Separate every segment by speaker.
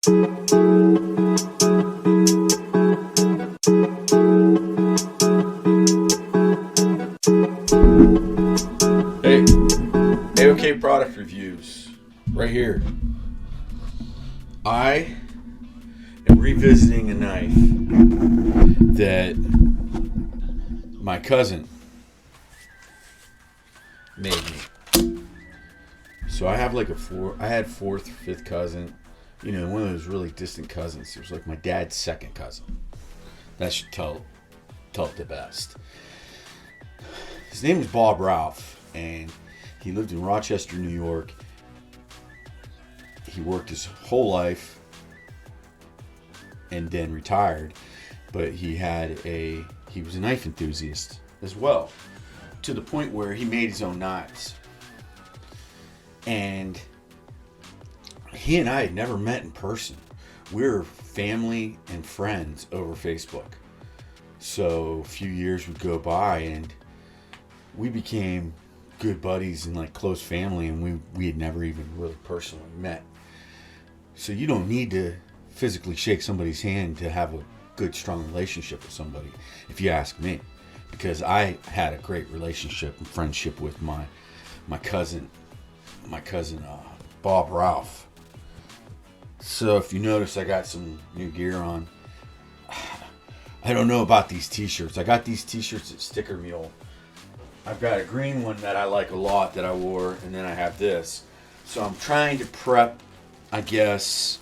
Speaker 1: Hey, A-OK product reviews, right here. I am revisiting a knife that my cousin made me. So I have like I had fourth, fifth cousin, you know, one of those really distant cousins. It was like my dad's second cousin. That should tell it the best. His name was Bob Ralph, and he lived in Rochester, New York. He worked his whole life and then retired, but he was a knife enthusiast as well, to the point where he made his own knives. And he and I had never met in person. We were family and friends over Facebook. So a few years would go by and we became good buddies and like close family, and we had never even really personally met. So you don't need to physically shake somebody's hand to have a good, strong relationship with somebody, if you ask me, because I had a great relationship and friendship with my cousin Bob Ralph. So if you notice, I got some new gear on. I don't know about these t-shirts. I got these t-shirts at Sticker Mule. I've got a green one that I like a lot that I wore, and then I have this. So I'm trying to prep, I guess,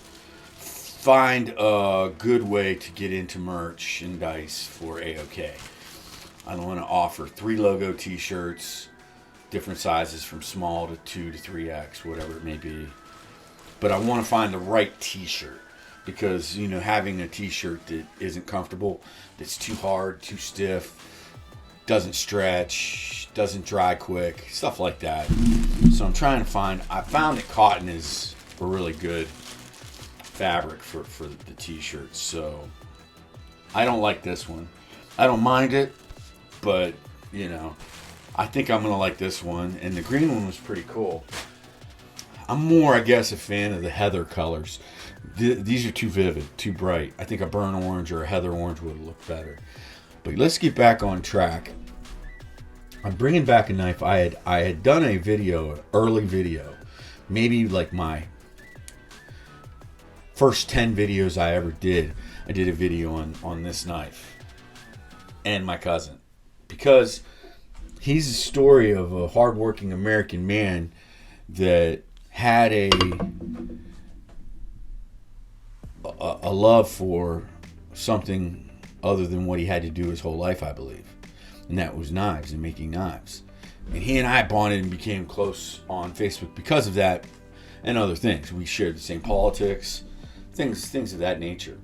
Speaker 1: find a good way to get into merchandise for A-OK. I want to offer 3 logo t-shirts, different sizes from small to 2 to 3X, whatever it may be. But I want to find the right t-shirt, because, you know, having a t-shirt that isn't comfortable, that's too hard, too stiff, doesn't stretch, doesn't dry quick, stuff like that. So I'm trying to I found that cotton is a really good fabric for the t-shirts. So I don't like this one. I don't mind it, but, you know, I think I'm going to like this one. And the green one was pretty cool. I'm more, I guess, a fan of the heather colors. These are too vivid, too bright. I think a burnt orange or a heather orange would look better. But let's get back on track. I'm bringing back a knife. I had done a video, early video, maybe like my first 10 videos I ever did. I did a video on this knife and my cousin, because he's a story of a hardworking American man that had a love for something other than what he had to do his whole life, I believe. And that was knives and making knives. And he and I bonded and became close on Facebook because of that and other things. We shared the same politics, things of that nature.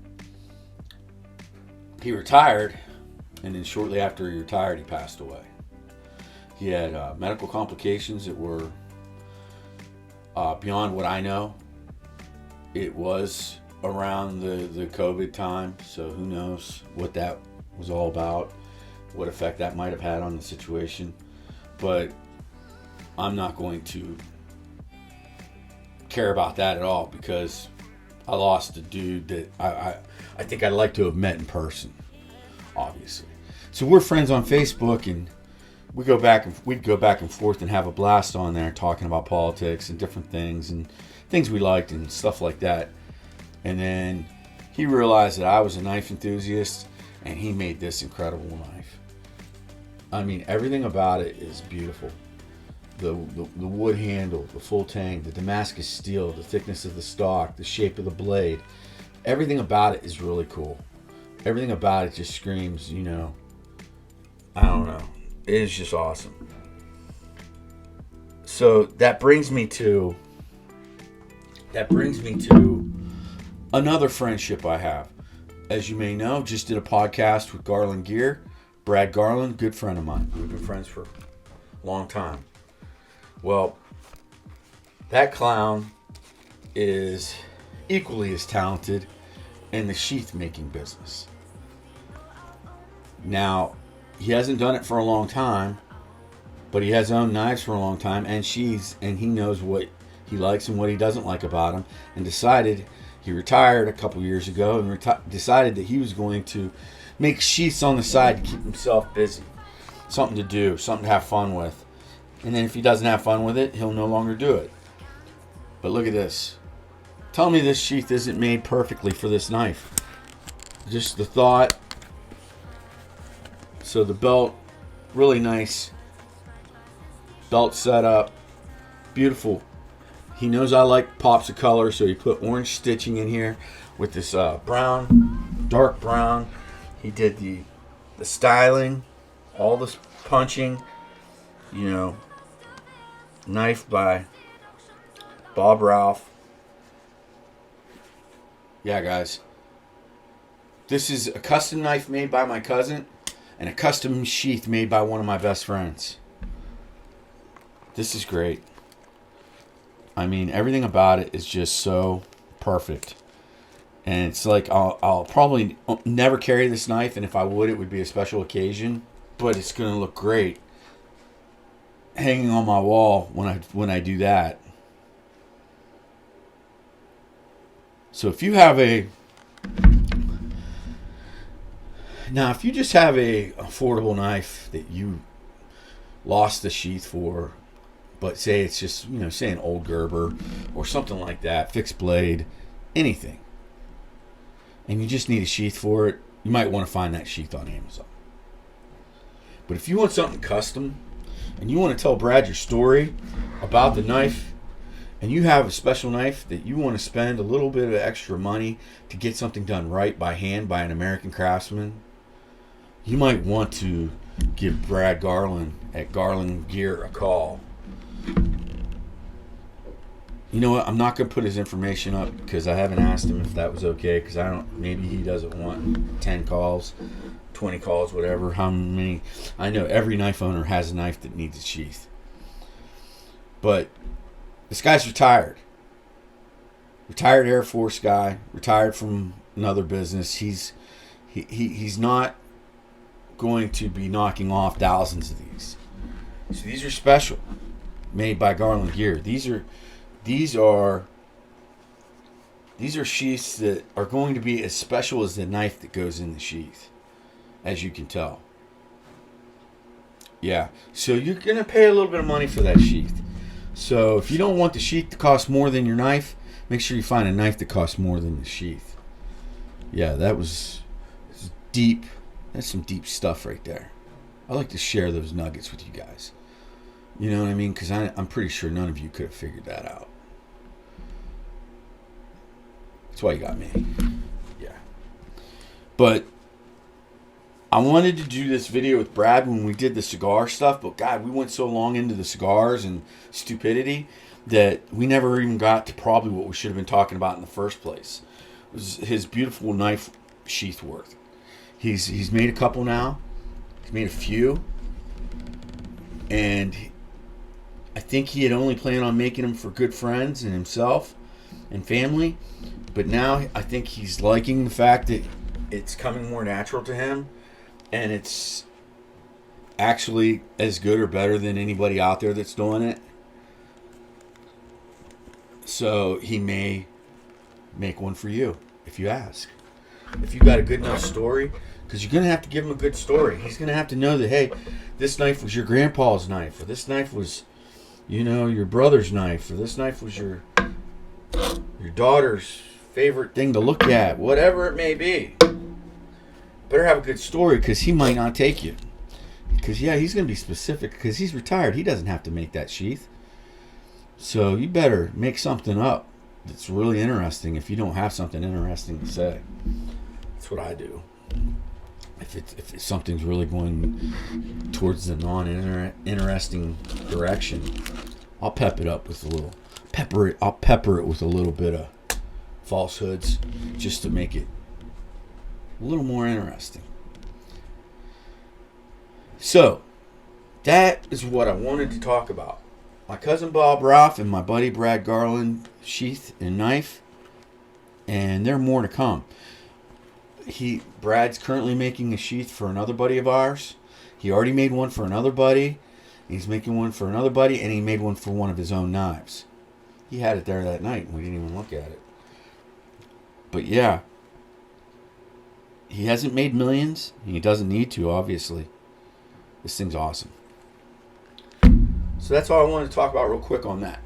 Speaker 1: He retired, and then shortly after he retired, he passed away. He had medical complications that were beyond what I know. It was around the COVID time, so who knows what that was all about, what effect that might have had on the situation. But I'm not going to care about that at all, because I lost a dude that I think I'd like to have met in person, obviously. So we're friends on Facebook, and we'd go back and forth and have a blast on there, talking about politics and different things and things we liked and stuff like that. And then he realized that I was a knife enthusiast, and he made this incredible knife. I mean, everything about it is beautiful. The wood handle, the full tang, the Damascus steel, the thickness of the stock, the shape of the blade. Everything about it is really cool. Everything about it just screams, you know, I don't know. It is just awesome. So that brings me to another friendship I have. As you may know, just did a podcast with Garland Gear. Brad Garland, good friend of mine. We've been friends for a long time. Well, that clown is equally as talented in the sheath making business. Now, he hasn't done it for a long time, but he has owned knives for a long time and sheaths, and he knows what he likes and what he doesn't like about them, and decided He retired a couple years ago and decided that he was going to make sheaths on the side to keep himself busy. Something to do, something to have fun with. And then if he doesn't have fun with it, he'll no longer do it. But look at this. Tell me this sheath isn't made perfectly for this knife. Just the thought. So the belt, really nice. Belt setup, beautiful. He knows I like pops of color, so he put orange stitching in here with this brown, dark brown. He did the styling, all this punching, you know, knife by Bob Ralph. Yeah, guys. This is a custom knife made by my cousin and a custom sheath made by one of my best friends. This is great. I mean, everything about it is just so perfect. And it's like I'll probably never carry this knife, and if I would, it would be a special occasion. But it's going to look great hanging on my wall when I do that. So if you have if you just have a affordable knife that you lost the sheath for, but say it's just, say an old Gerber or something like that, fixed blade, anything, and you just need a sheath for it, you might want to find that sheath on Amazon. But if you want something custom and you want to tell Brad your story about the knife, and you have a special knife that you want to spend a little bit of extra money to get something done right by hand by an American craftsman, you might want to give Brad Garland at Garland Gear a call. You know what? I'm not going to put his information up because I haven't asked him if that was okay, because maybe he doesn't want 10 calls, 20 calls, whatever, how many. I know every knife owner has a knife that needs a sheath. But this guy's retired. Retired Air Force guy, retired from another business. He's not going to be knocking off thousands of these. So these are special, made by Garland Gear. These are sheaths that are going to be as special as the knife that goes in the sheath, as you can tell. Yeah, so you're going to pay a little bit of money for that sheath. So if you don't want the sheath to cost more than your knife, make sure you find a knife that costs more than the sheath. Yeah, that's deep. That's some deep stuff right there. I like to share those nuggets with you guys. You know what I mean? Because I'm pretty sure none of you could have figured that out. That's why you got me. Yeah. But I wanted to do this video with Brad when we did the cigar stuff, but God, we went so long into the cigars and stupidity that we never even got to probably what we should have been talking about in the first place. It was his beautiful knife sheath work. He's made a couple now. He's made a few. And I think he had only planned on making them for good friends and himself and family. But now I think he's liking the fact that it's coming more natural to him. And it's actually as good or better than anybody out there that's doing it. So he may make one for you if you ask. If you got a good enough story, because you're going to have to give him a good story. He's going to have to know that, hey, this knife was your grandpa's knife, or this knife was, your brother's knife, or this knife was your daughter's favorite thing to look at, whatever it may be. Better have a good story, because he might not take you. Because, he's going to be specific, because he's retired. He doesn't have to make that sheath. So you better make something up that's really interesting if you don't have something interesting to say. That's what I do. If something's really going towards the non-interesting direction, I'll pepper it with a little bit of falsehoods just to make it a little more interesting. So that is what I wanted to talk about. My cousin Bob Ralph and my buddy Brad Garland sheath and knife, and there are more to come. Brad's currently making a sheath for another buddy of ours. He already made one for another buddy. He's making one for another buddy, and he made one for one of his own knives. He had it there that night, and we didn't even look at it. But yeah, he hasn't made millions. And he doesn't need to, obviously. This thing's awesome. So that's all I wanted to talk about real quick on that.